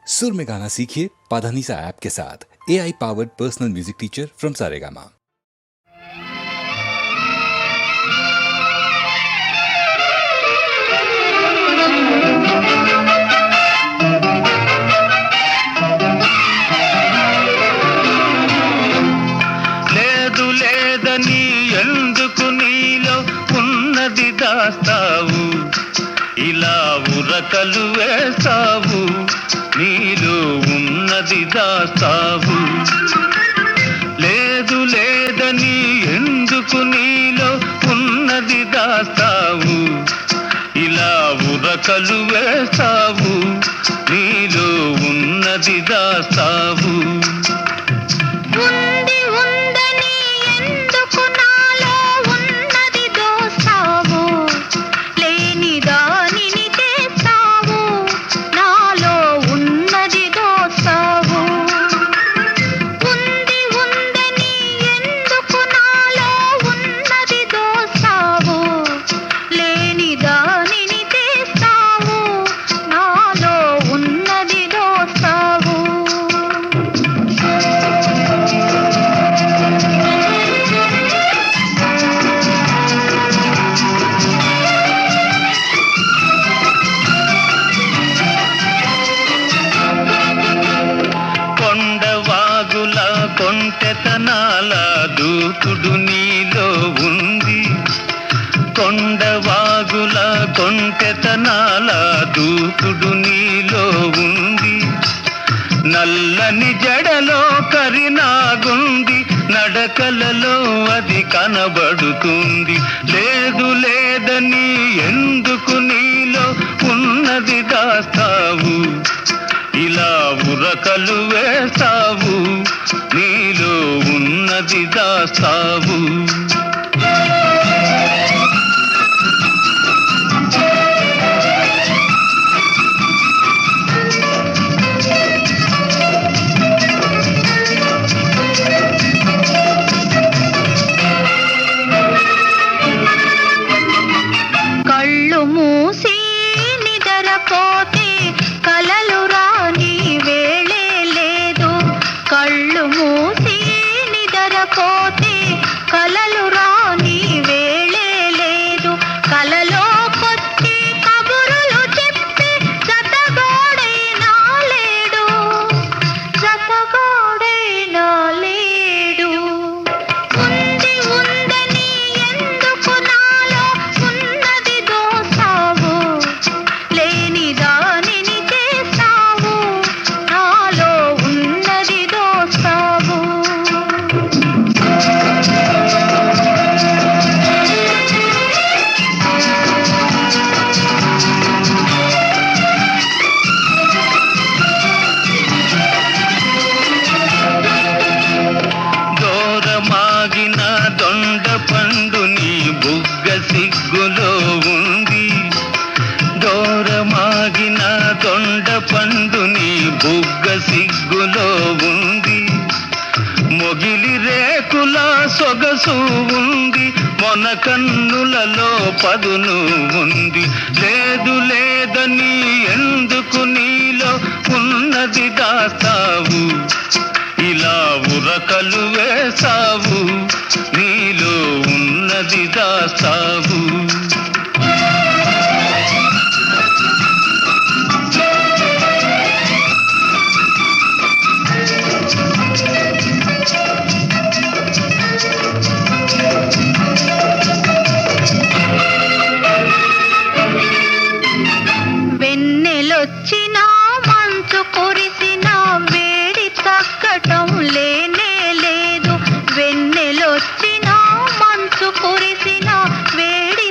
सुर में गाना सीखिए पाधानीसा ऐप के साथ। AI powered personal music teacher from Saregama. లేదు లేదని ఎందుకు నీలో ఉన్నది దాస్తావు, ఇలా ఉరకలు వేస్తావు, నీలో ఉన్నది దాస్తావు. లేదు లేదని ఎందుకు నీలో ఉన్నది దాస్తావు, ఇలా ఉరకలు వేస్తావు, నీలో ఉన్నది దాస్తావు. ఉంది ఉందని ఎందుకు నాలో ఉన్నది దోస్తావు, లేని దానిని చేస్తావు, నాలో ఉన్నది దోస్తావు. ఉంది ఉందని ఎందుకు నాలో ఉన్నది దోస్తావు, లేని దానిని చేస్తావు, నాలో ఉన్నది దోస్తావు. కొండవాగుల కొంటెతనాల దూకుడు నీలో ఉంది, కొండవాగుల కొంటెతనాల దూకుడు నీలో ఉంది. నల్లని జడలో కరినాగుంది, నడకలలో అది కనబడుతుంది. లేదు లేదని ఎందుకు నీలో ఉన్నది దాస్తావు, ఇలా ఉరకలు వేస్తావు, నీలో ఉన్నది దాస్తావు. కళ్ళు మూసి నిద్రపోతే కలలు రాని వేళే లేదు, కళ్ళు మూసి నిద్రపోతే కలలు రాని వేళే లేదు. కలలోకొచ్చి కబురులు చెప్పి జతగోడైనా లేడు, జతగోడైనా లేడు. ఉంది ఉందని ఎందుకు నాలో ఉన్నది దోస్తావు, లేని దానిని చేస్తావు, నాలో ఉన్నది దోస్తావు. దూరమాగిన దొండ పండు నీ బుగ్గ సిగ్గులో ఉంది, దూరమాగిన దొండ పండు నీ బుగ్గ సిగ్గులో ఉంది. మొగిలి రేకుల సొగసు ఉంది, మొన కన్నులలో పదును ఉంది. లేదు లేదని ఎందుకు నీలో ఉన్నది దాస్తావు, ఇలా ఉరకలు వేసావు, నీలో ఉన్నది దాస్తావు. వెన్నెలొచ్చినా మంచు కురిసినా వేడి తగ్గటం లేనే లేదు, వెన్నెలొచ్చినా మంచు కురిసినా వేడి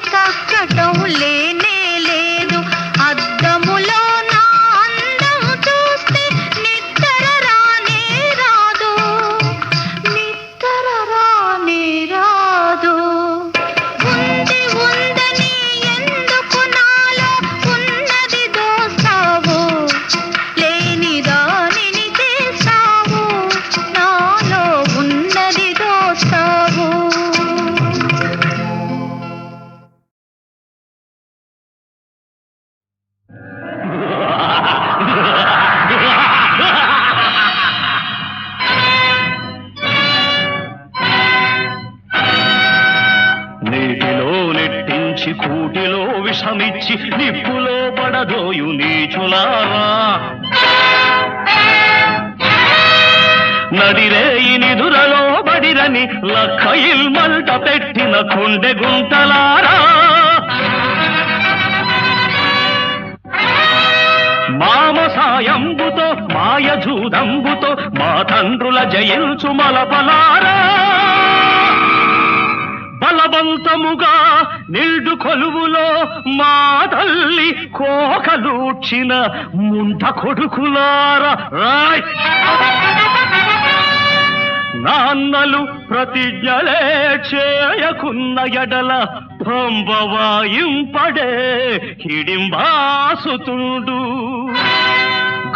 వరమిచ్చి నిప్పులో పడదోయు నీచులారా. నడిరేయి నిదురలో బడిరని లక్క ఇల్మంట పెట్టిన కొండె గుంటలారా. మామ సాయంబుతో మాయజూదంబుతో మా తండ్రుల జయించు మలపలారా. బలవంతముగా నిండు కొలువులో మా తల్లి కోకలూడ్చిన ముంట కొడుకులారా. నాన్నలు ప్రతిజ్ఞలే చేయకున్న ఎడల పంబవాయింపడే హిడింబాసుతుండు.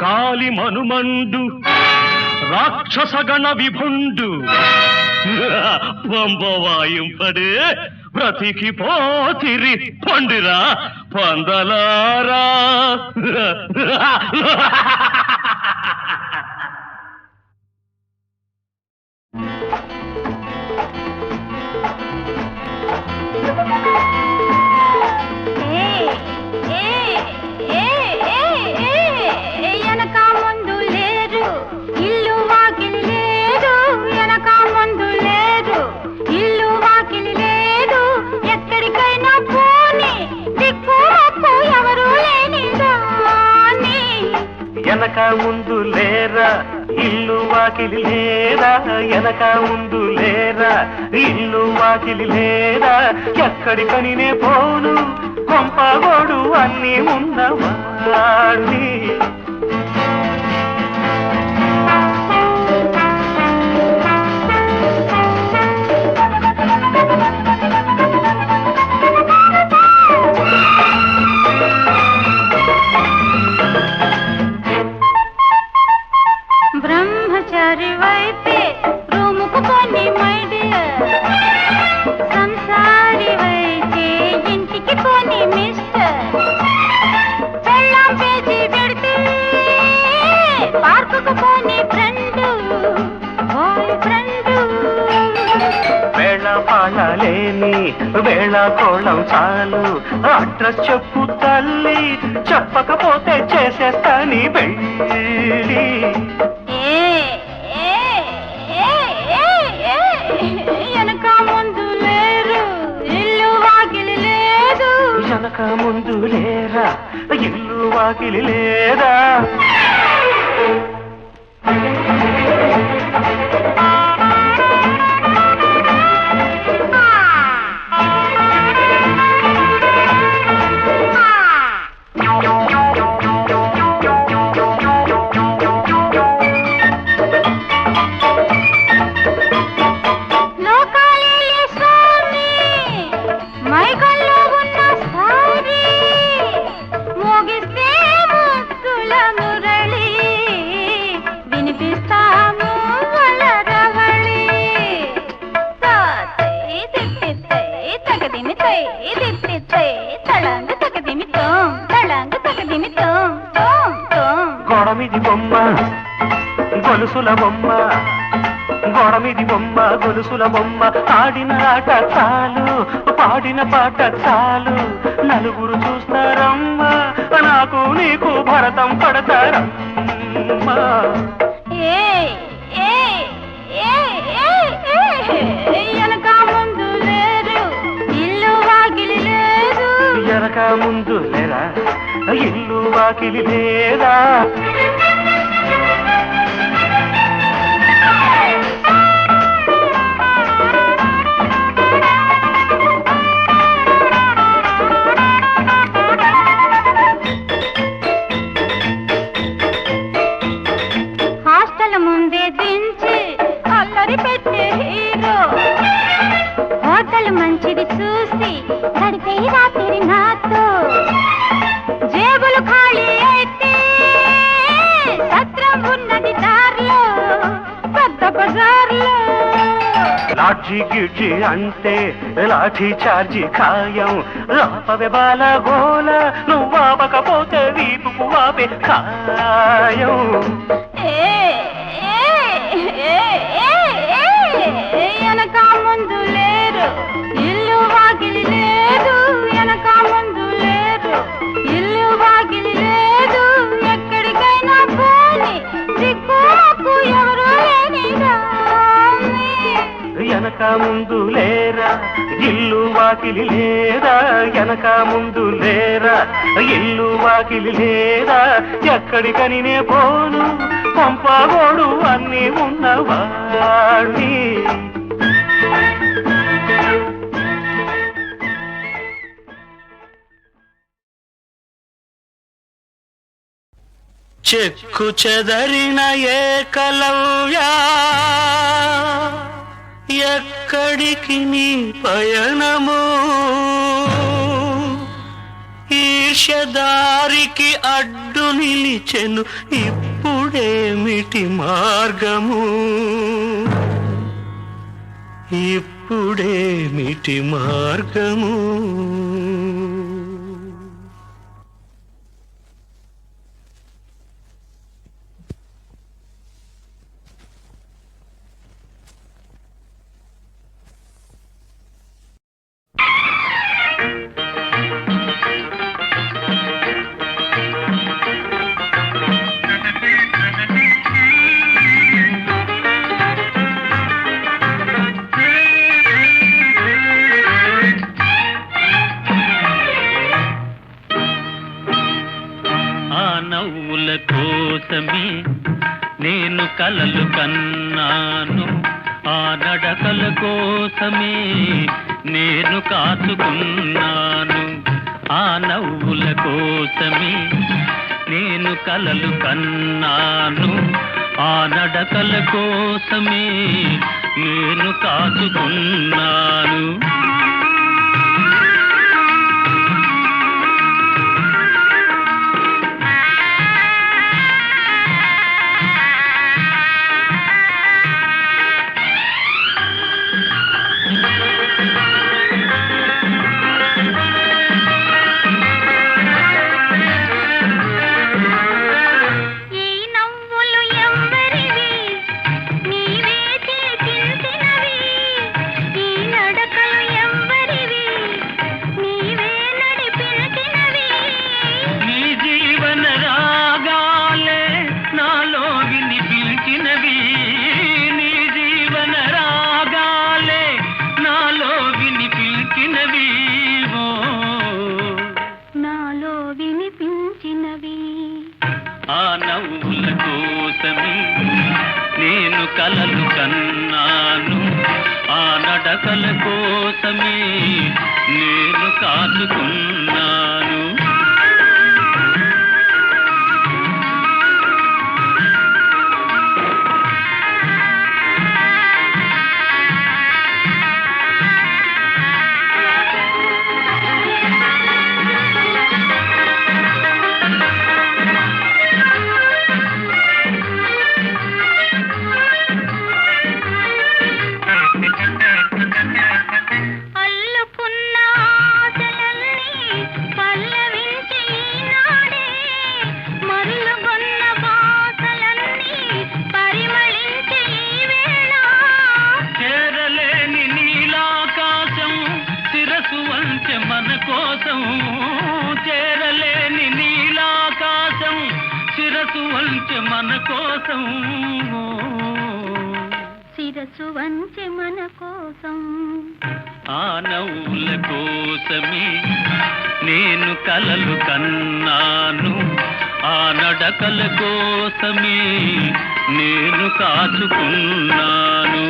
గాలి మనుమండు రాక్షసగణ విభుండు పంబవాయింపడే బ్రతికి పోతిరి పండిరా పందలారా. ఎనక ముందు లేరు ఇల్లు వాకిలి లేదు, ఎనక ముందు లేరు ఇల్లు వాకిలి లేదు. ఎక్కడికైనా పోని దిక్కు మొక్కు ఎవరు లేని దాన్ని. ఎనక ముందు లేరా ఇల్లు వాకిలి లేదా, ఎనక ముందు లేరా ఇల్లు వాకిలి లేదా. ఎక్కడికనినే పోను కొంపగోడు అన్ని ఉన్నవాణ్ణి. బ్రహ్మచారి వైతే రూముకు పోని మై డియర్, సంసారి వైతే ఇంటికి పోని మిస్టర్. పెళ్ళాం పేజీ పెడితే పార్కుకు పోని ఫ్రెండ్ బాయ్ ఫ్రెండ్. వేళ పాడలేని వేళ కోళం చాలు, అడ్రస్ చెప్పు తల్లి చెప్పకపోతే చేసేస్తాని వెళ్ళి. ఎనక ముందు లేరు ఇల్లు వాకిలి లేదు, ఎనక ముందు లేరా ఇల్లు వాకిలి లేదా. గొడమిది బొమ్మ గొలుసుల బొమ్మ, గొడమిది బొమ్మ గొలుసుల బొమ్మ. ఆడిన ఆట చాలు పాడిన పాట చాలు, నలుగురు చూస్తారమ్మా నాకు నీకు భరతం పడతారమ్మా. ఎనక ముందు లేరు ఇల్లు వాకిలి లేదు, ఎనక ముందు లేరా ఇల్లు వాకిలి లేదా. హాస్టల్ ముందే దించి అల్లరి పెట్టే హీరో, హోటల్ మంచిది చూసి గడిపే రాత్రి నాతో. జేబులు ఖాళీ అయితే సత్రం ఉన్నది దారిలో పెద్ద బజార్లో. లాఠీ గిడ్జి అంటే లాఠీ చార్జీ ఖాయం, రాపవే బాల గోల నువ్వాపకపోతే వీపుకు వాపే ఖాయం. ఎనక ముందు లేరు ఇల్లు వాకిలి లేదు, ఎనక ముందు లేరు. ముందు లేరా ఇల్లు వాకిలి లేదా వెనక ముందు లేరా ఇల్లు వాకిలి లేదా ఎక్కడికని నే పోను పంపగోడు అన్నీ ఉన్నవాణ్ణి చెక్కు చెదరిన ఏకలవ్యా ఎక్కడికి నీ పయనము ఈర్ష్యదారికి అడ్డు నిలిచెను ఇప్పుడేమిటి మార్గము ఇప్పుడేమిటి మార్గము కోసమే నేను కలలు కన్నాను ఆ నడకల కోసమే నేను కాచుకున్నాను ఆ నవ్వుల కోసమే నేను కలలు కన్నాను ఆ నడకల కోసమే నేను కాచుకున్నాను నేను కలలు కన్నాను ఆ నడకల కోసమే నేను కాచుకున్నాను మన కోసం చేరలేని నీలాకాశం శిరసు వంచె మన కోసం శిరసు వంచె మన కోసం ఆ నవ్వుల కోసమే నేను కలలు కన్నాను ఆ నడకల కోసమే నేను కాచుకున్నాను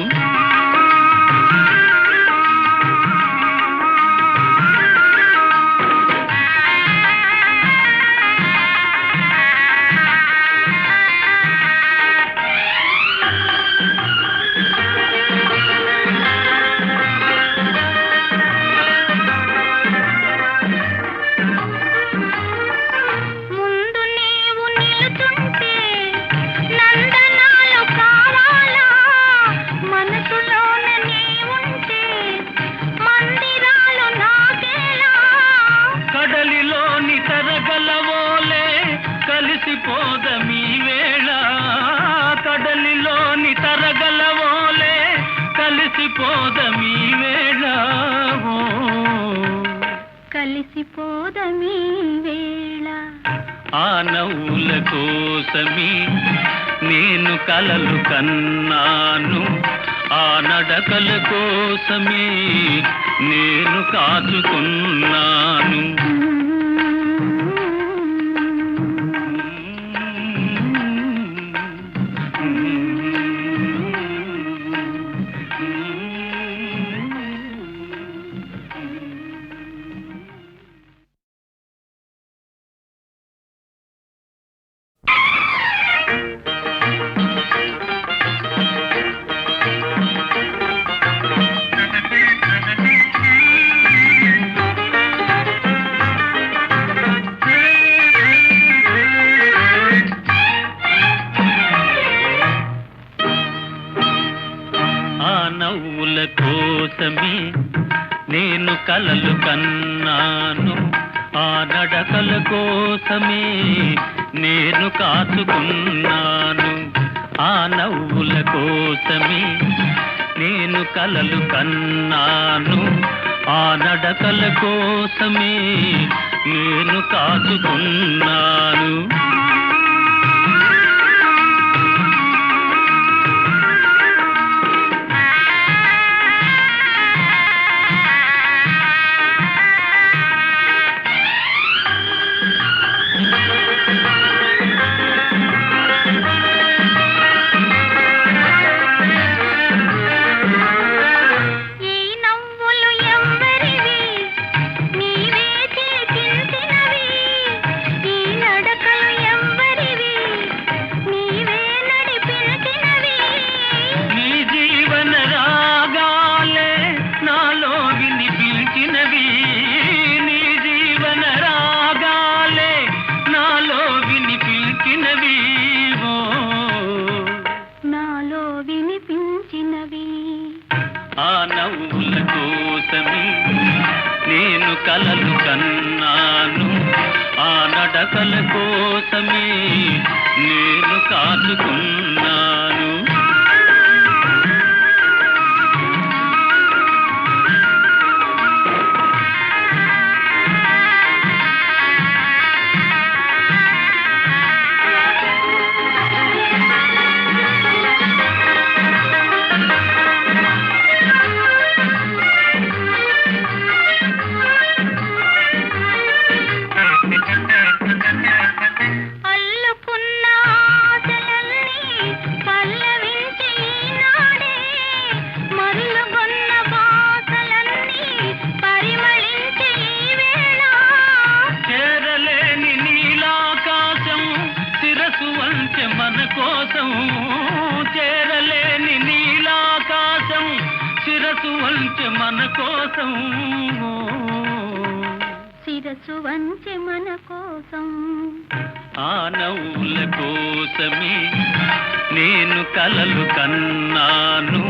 కలిసిపోదమీ వేళ కడలిలోని తరగలవోలే కలిసిపోదమీ వేళ కలిసిపోదమీ వేళ ఆ నవ్వుల కోసమే నేను కలలు కన్నాను, ఆ నడకల కోసమే నేను కాచుకున్నాను. నవ్వుల కోసమే నేను కలలు కన్నాను, ఆ నడకల కోసమే నేను కాచుకున్నాను. ఆ నవ్వుల కోసమే నేను కలలు కన్నాను, ఆ నడకల కోసమే నేను కాచుకున్నాను. నేను కలలు కన్నాను, ఆ నడకల కోసమే నేను కాచుకున్నాను. మన కోసం చేరలేని నీలాకాశం శిరసు వంచె మన కోసం, శిరసు వంచె మన కోసం. ఆ నవ్వుల కోసమే నేను కలలు కన్నాను,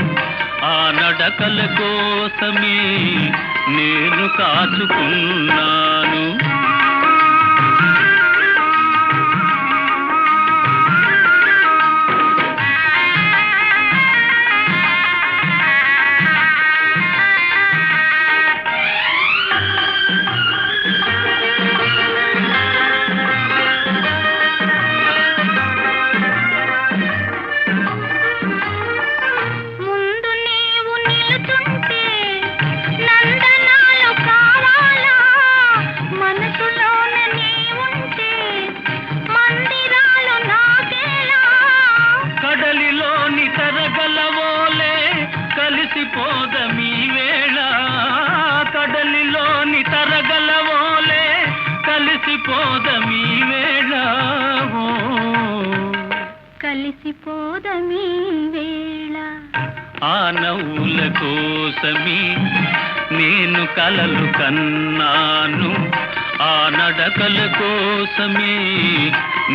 ఆ నడకల కోసమే నేను కాచుకున్నాను. కలిసిపోదమీ వేళ కడలిలోని తరగలవోలే, కలిసిపోదమీ వేళ, కలిసిపోదమీ వేళ. ఆ నవ్వుల కోసమే నేను కలలు కన్నాను, ఆ నడకల కోసమే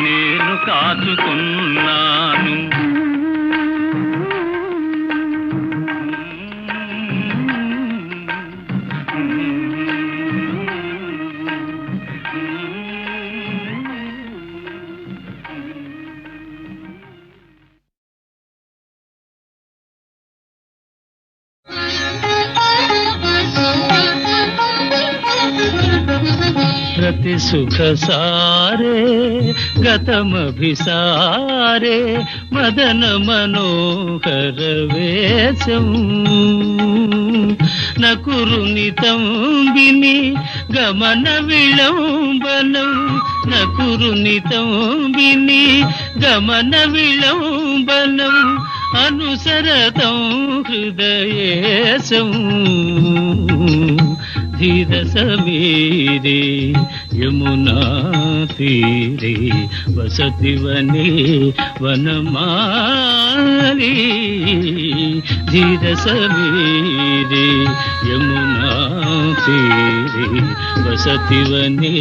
నేను కాచుకున్నాను. అతి సుఖ సారే గతమభిసారే మదన మనోహర వేషం నకురునితం విని గమన విళంబనం నకురునితం విని గమన విళంబనం అనుసరతం హృదయేశం ధీర సమీరే యమునా తీరే వసతి వనే వనమాలి ధీర సమీరే యమునా తీరే వసతి వనే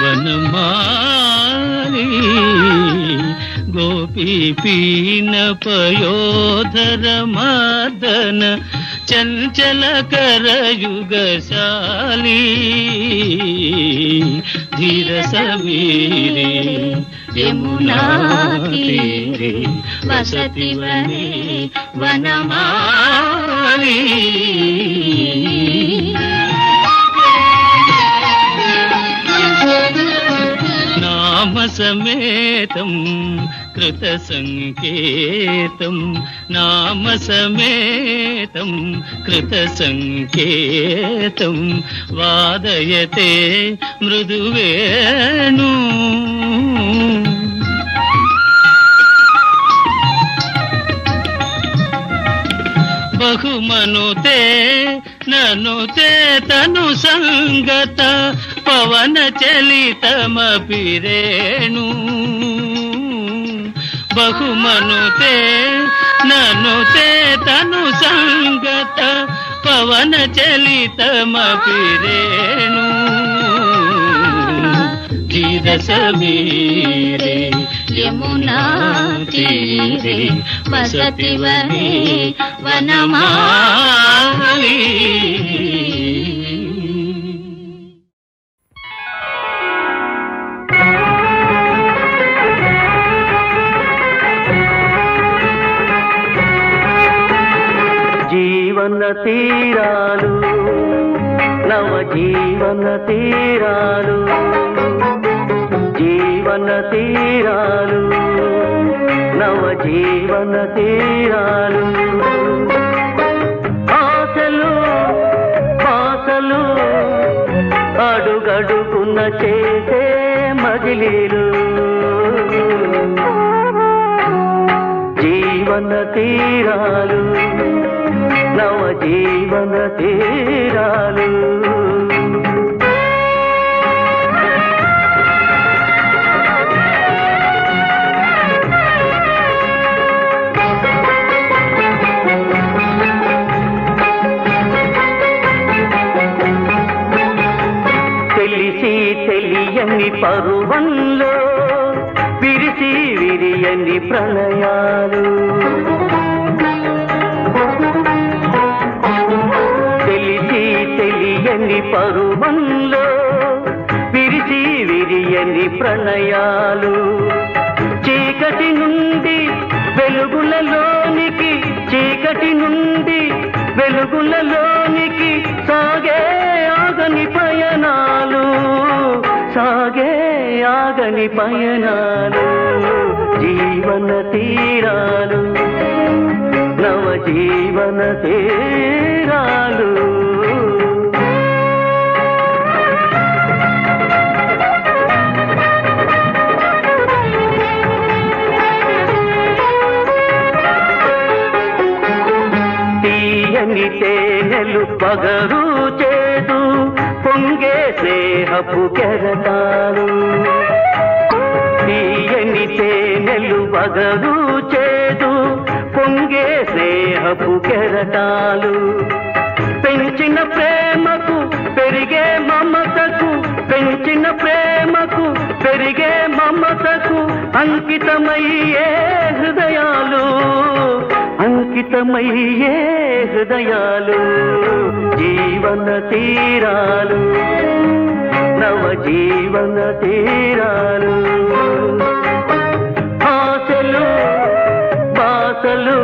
వనమాలి గోపీ పీన పయోధర మదన చంచల కరయుగశాలి ధీర సమీరే యమునా తీరే వసతి వనే వనమాలి నామ సమేతం కృత సంకేతం నామ సమేతం కృత సంకేతం వాదయతే మృదువేణు బహుమనుతే ననుతే తను సంగత పవన చలితమపి రేణు బహుమనుతే ననుతే తను సంగత పవన చలితమపి రేణు ధీర సమీరే యమునా తీరే వసతి వనే వనమాలి జీవన తీరాలు నవ జీవన తీరాలు జీవన తీరాలు నవ జీవన తీరాలు ఆశలు ఆశలు అడుగడుగున చేసే మజిలీలు జీవన తీరాలు నవ జీవన తీరాలు తెలిసి తెలియని పరువంలో విరిసి విరియని ప్రణయాలు తెలిసి తెలియని పరువంలో విరిసి విరియని ప్రణయాలు చీకటి నుండి వెలుగులలోనికి చీకటి నుండి వెలుగులలోనికి సాగే ఆగని పయనాలు సాగే ఆగని పయనాలు జీవన తీరాలు నవ జీవన తీరాలు తీయని తేనెలు పగరు చేదు పొంగే స్నేహపు కెరటాలు తీయని తేనెలు పగరు చేదు పొంగే స్నేహపు కెరటాలు పెంచిన ప్రేమకు పెరిగే మమతకు పెంచిన ప్రేమకు పెరిగే మమతకు అంకితమయ్యే హృదయాలు అంకితమయ్యే హృదయాలు జీవన తీరాలు నవ జీవన తీరాలు ఆశలు బాసలు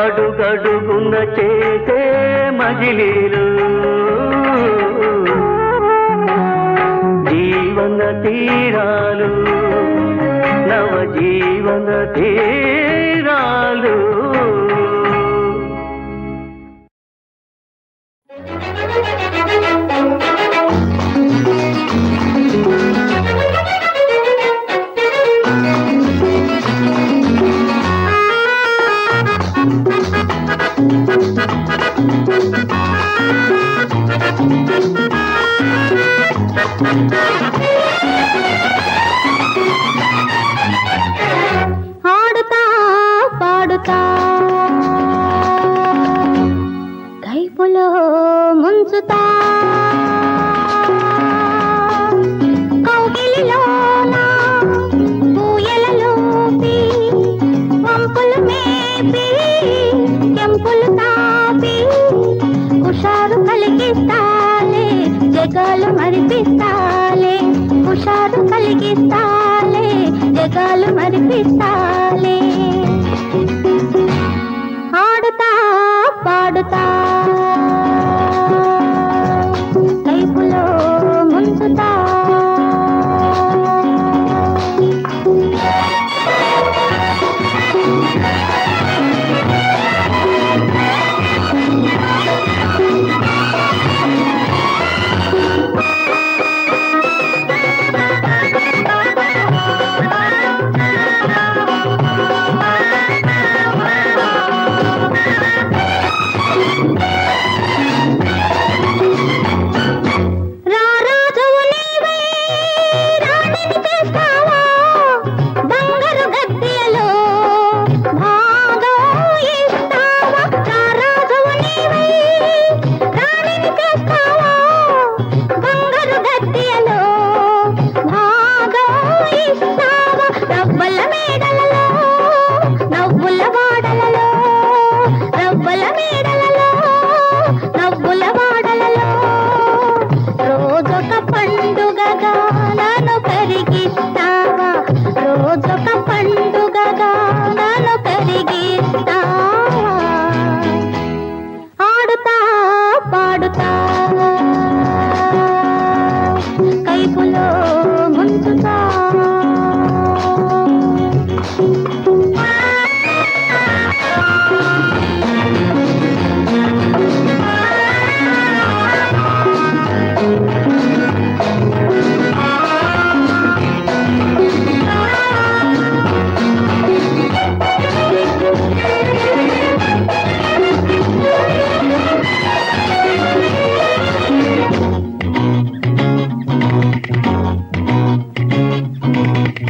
అడుగడుగున చేసే మజిలీలు తీరాలు నవ జీవన తీరాలు. ఆడుతా పాడుతా కైపులో ముంచుతా కౌగిలిలోన పూయలలోపి వంపులు మేపి కెంపులు తాపి హుషారు కలిగిస్తాలే జగాలు మరిపిస్తాలే హుషారు కలిగిస్తాలే జగాలు మరిపిస్తాలే ఆడుతా పాడుతా కైపులో ముంచుతా రారాజువు నీవై రాణిని చేస్తావా బంగారు గద్దెలో భాగం ఇస్తావా రారాజువు నీవై రాణిని చేస్తావా బంగారు గద్దెలో భాగం ఇస్తావా రవ్వల మేడలలో నవ్వుల వాడలలో రవ్వల మేడలలో నవ్వుల వాడలలో రోజొక పండుగగా నన్ను కరిగిస్తావా రోజొక పండుగగా నన్ను కరిగిస్తావా ఆడుతా పాడుతా కైపులో ముంచుతా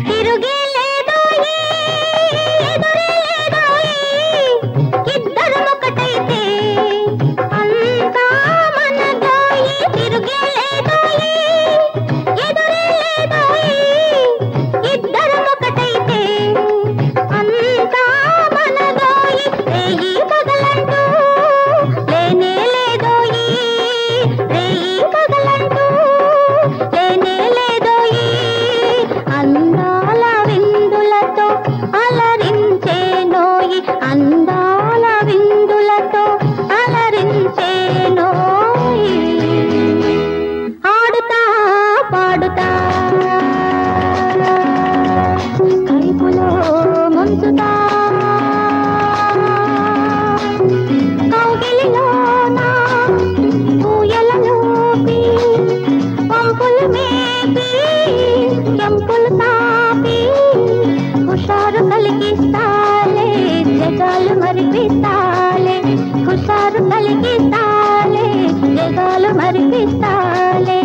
తిరుగే లేదోయి ఎదురే లేదోయి ఇద్దరం ఒకటైతే అంతా మనదోయి తిరుగే లేదోయి ఎదురే లేదోయి ఇద్దరం ఒకటైతే అంతా మనదోయి రేయి పగలంటూ లేనే లేదోయి రేయి పగలంటూ లేనే లేదోయి అందాల విందులతో అలరించేనోయి అందాల విందులతో అలరించేనోయి ఆడుతా పాడుతా కైపులో ముంచుతా కౌగిలిలోన పూయలలోపి వంపులు మేపి కెంపులు తాపి హుషారు కలిగిస్తాలే జగాలు మరిపిస్తాలే హుషారు కలిగిస్తాలే జగాలు మరిపిస్తాలే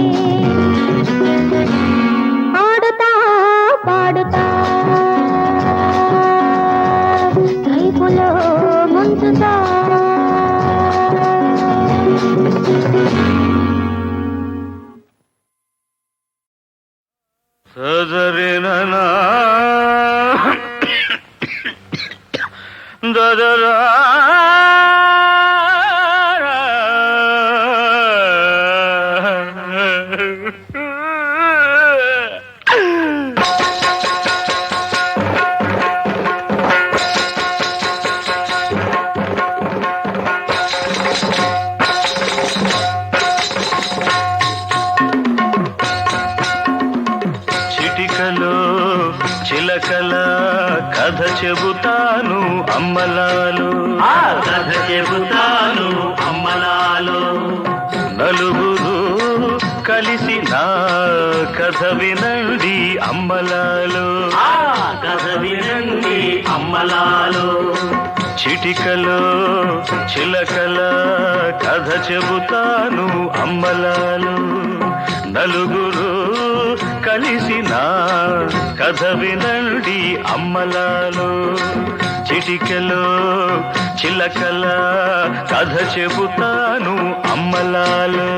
ఆడుతా పాడుతా కైపులో ముంచుతా సదరిననా దదరా కథ చెబుతాను అమ్మలాలు, ఆ కథ చెబుతాను అమ్మలాలో. నలుగురు కలిసి నా కథ వినండి అమ్మలాలు, ఆ కథ వినండి అమ్మలాలో. చిటికలో చిలకల కథ చెబుతాను అమ్మలాలు, నలుగురు కలిసి నా కథ వినండి అమ్మలాలు. చిటికలో చిలకల కథ చెబుతాను అమ్మలాలు.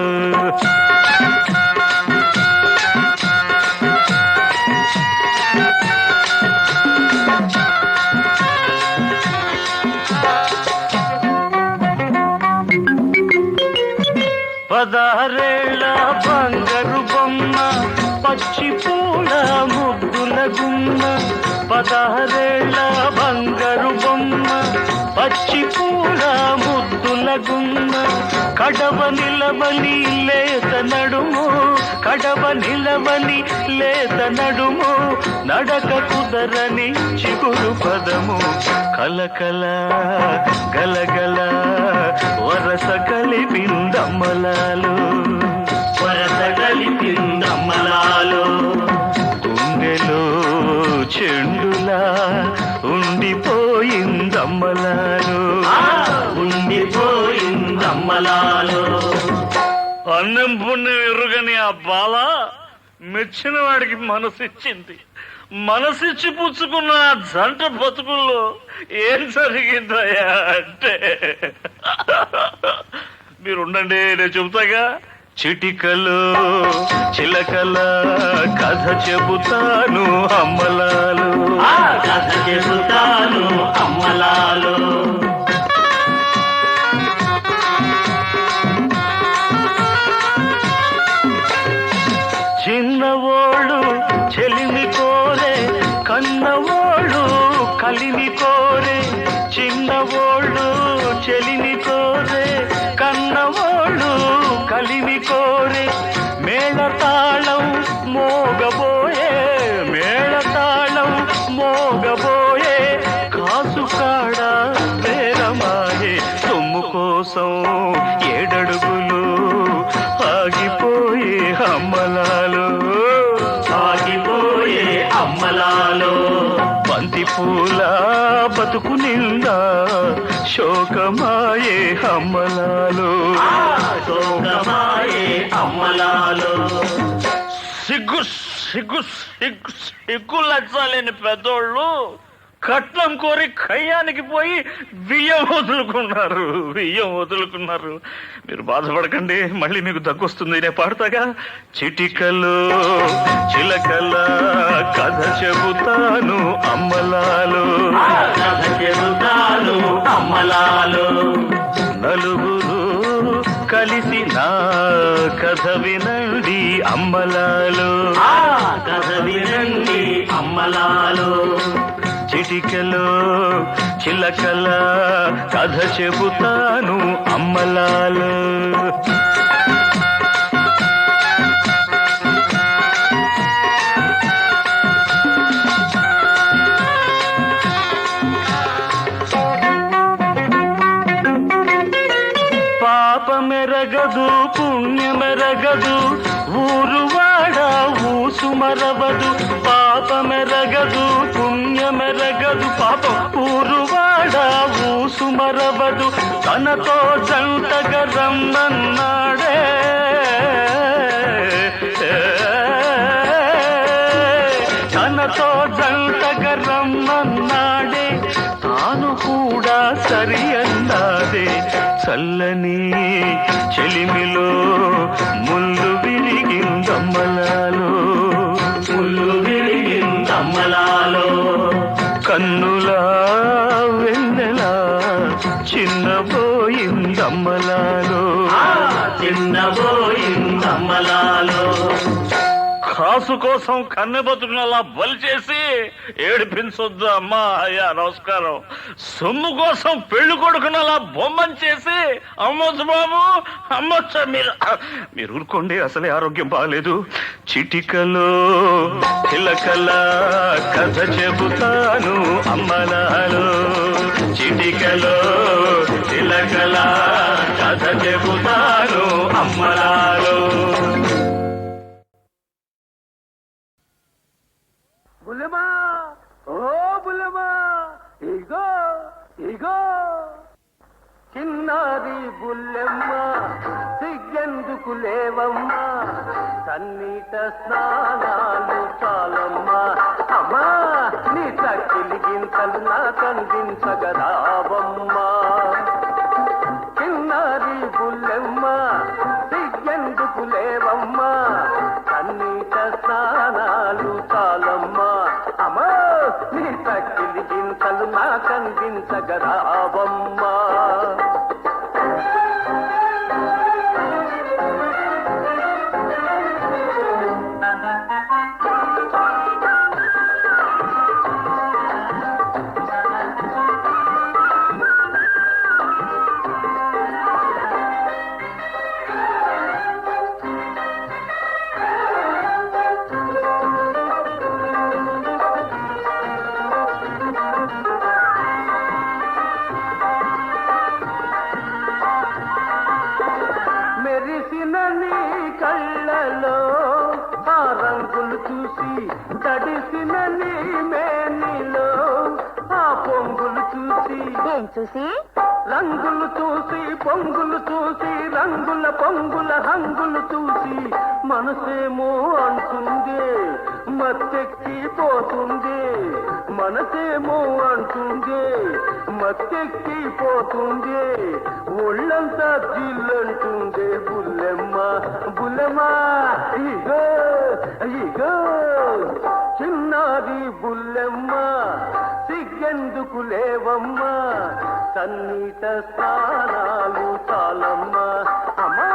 పదారేళ్ళ బంగారు బొమ్మ, పచ్చి పూల ముద్దుల గుమ్మ. పదారేళ్ళ బంగారు బొమ్మ, పచ్చి పూల ముద్దుల గుమ్మ. కడవ నిలవని లేత నడుము, కడవ నిలవని లేత నడుము. నడక కుదరని చిగురు పదము, కలకల గలగల వరస కలిపిందమ్మలాలు, వరస కలిపిందమ్మలాలో. గుండెలో చెండులా ఉండిపోయిందమ్మలాలు, ఆ ఉండిపోయిందమ్మలాలో. అన్నం పుణ్యం ఎరుగని ఆ బాల మెచ్చిన వాడికి మనసిచ్చింది. మనసిచ్చి పుచ్చుకున్న ఆ జంట బతుకుల్లో ఏం జరిగిందయ్యా అంటే, మీరుండండి నేను చెబుతాగా. చిటికలు చిలకల కథ చెబుతాను అమ్మలాలు, ఆ కథ చెబుతాను అమ్మలాలో. చిన్నవోళ్ళు చెలిమి కోరే, కన్నవోళ్ళు కలిమి కోరే. చిన్నవోళ్ళు చెలిమి కోరే, కన్నవోళ్ళు కలిమి కోరే. మేళతాళం మోగబోయే, మేళతాళం మోగబోయే. కాసు కాడ ప్రేరమాయే, సొమ్ము కోసం ఏడడుగులు ఆగిపోయే అమ్మలాలు, సాగిపోయే అమ్మలాలో. బంతి పూల బతుకు నిండా శోకమాయే అమ్మలాలు, ఆ శోకమాయే అమ్మలాలో. సిగ్గు సిగ్గు సిగ్గు సిగ్గు లజ్జాలేని పెద్దోళ్ళు కట్నం కోరి కయ్యానికి పోయి బియ్యం వదులుకున్నారు, బియ్యం వదులుకున్నారు. మీరు బాధపడకండి, మళ్ళీ మీకు దగ్గొస్తుంది. నేను పాడతాగా. చిటికలు చిలకల కథ చెబుతాను అమ్మలాలు, ఆ కథ చెబుతాను అమ్మలాలో. నలుగురు కలిసి నా కథ వినండి అమ్మలాలు, ఆ కథ వినండి అమ్మలాలో. చిటికలో చిలకల కథ చెబుతాను అమ్మలాలు. పాపమెరగదు పుణ్యమెరగదు, ఊరువాడ ఊసు మరవదు. పాపమెరగదు పుణ్యమెరగదు, పాపం ఊరువాడ ఊసు మరవదు. తనతో జంటగా రమ్మన్నాడే, తనతో జంటగా రమ్మన్నాడే. తాను కూడా సరి అన్నాదే. చల్లని చెలిమిలో ముళ్ళు విరిగిందమ్మలాలో, ముళ్ళు విరిగిందమ్మలాలో. కన్నుల వెన్నెలా చిన్నబోయిందమ్మలాలో, ఆ చిన్నబోయిందమ్మలాలో. కాసు కాసు కోసం కన్నె బతుకునలా బలి చేసి ఏడిపించొద్దు అమ్మా. అయ్యా నమస్కారం. సొమ్ము కోసం పెళ్లి కొడుకునలా బొమ్మని చేసి అమ్మొచ్చు బాబు, అమ్మొచ్చు. మీరు ఊరుకోండి, అసలే ఆరోగ్యం బాగాలేదు. చిటికలో చిలకల కథ చెబుతాను అమ్మలాలో, చిటికలో చిలకల కథ చెబుతాను అమ్మలాలో. బుల్లెమా, ఓ బుల్లెమా, ఇగో ఇగో చిన్నారి బుల్లెమ్మ, సిగ్గెందుకు లేవమ్మా, సన్నీట స్నానాలు చాలమ్మా. అమ్మా నీ తక్కిలి గింతలు నా కందించగరావమ్మా. చిన్నారి బుల్లెమ్మ, సిగ్గెందుకు లేవమ్మా, సన్నీట స్నానాలు చాలమ్మా. అమ్మా నీ తక్కిలి గింతలు నా కందించగరావమ్మా. మెరిసిన నీ కళ్ళలో ఆ రంగులు చూసి, తడిసిన నీ మేనిలో ఆ పొంగులు చూసి, ఏం చూసి? రంగులు చూసి పొంగులు చూసి, రంగుల పొంగుల హంగులు చూసి, మనసేమో అంటుంది మత్తెక్కిపోతుంది, మనసేమో అంటుంది మత్తెక్కిపోతుంది, ఒళ్ళంతా జిల్లంటుంది. బుల్లెమ్మ బుల్లెమ్మ, ఇగో ఇగో చిన్నారి బుల్లెమ్మ, సిగ్గెందుకు లేవమ్మా, సన్నీట స్నానాలు చాలమ్మా. అమ్మా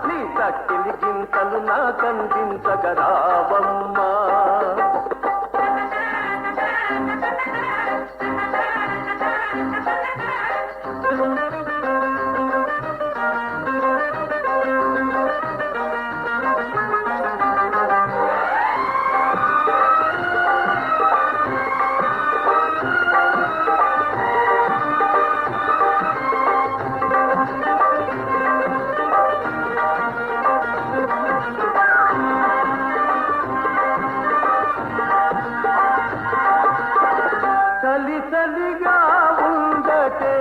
నీ తక్కిలి గింతలు నా కందించగరావమ్మా. చలి చలిగా ఉండటే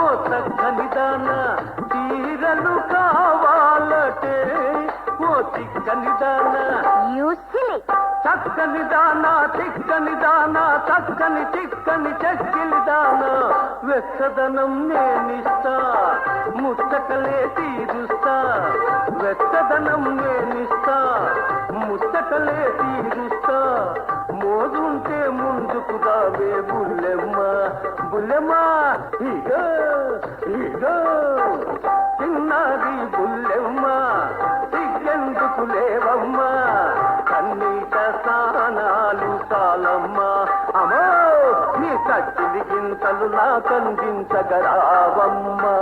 ఓ చక్కని దాన, తీరలు కావాలటే ఓ చిక్కని దాన. చక్కని దానా చిక్కని దానా, చక్కని చిక్కని చెక్కిలి దానా, వెచ్చదనం నేనిస్తా, ముచ్చకలే తీరుస్తా, వెచ్చదనం నేనిస్తా, ముచ్చకలే తీరుస్తా. మోదుంటే ముందుకు రావే బుల్లెమ్మ బుల్లెమ్మ, ఇగో ఇగో చిన్నారి బుల్లెమ్మ, సిగ్గెందుకు లేవమ్మా, కన్నీట స్నానాలు చాలమ్మా. అమ్మో నీ తక్కిలి గింతలు నా కందించగరావమ్మా.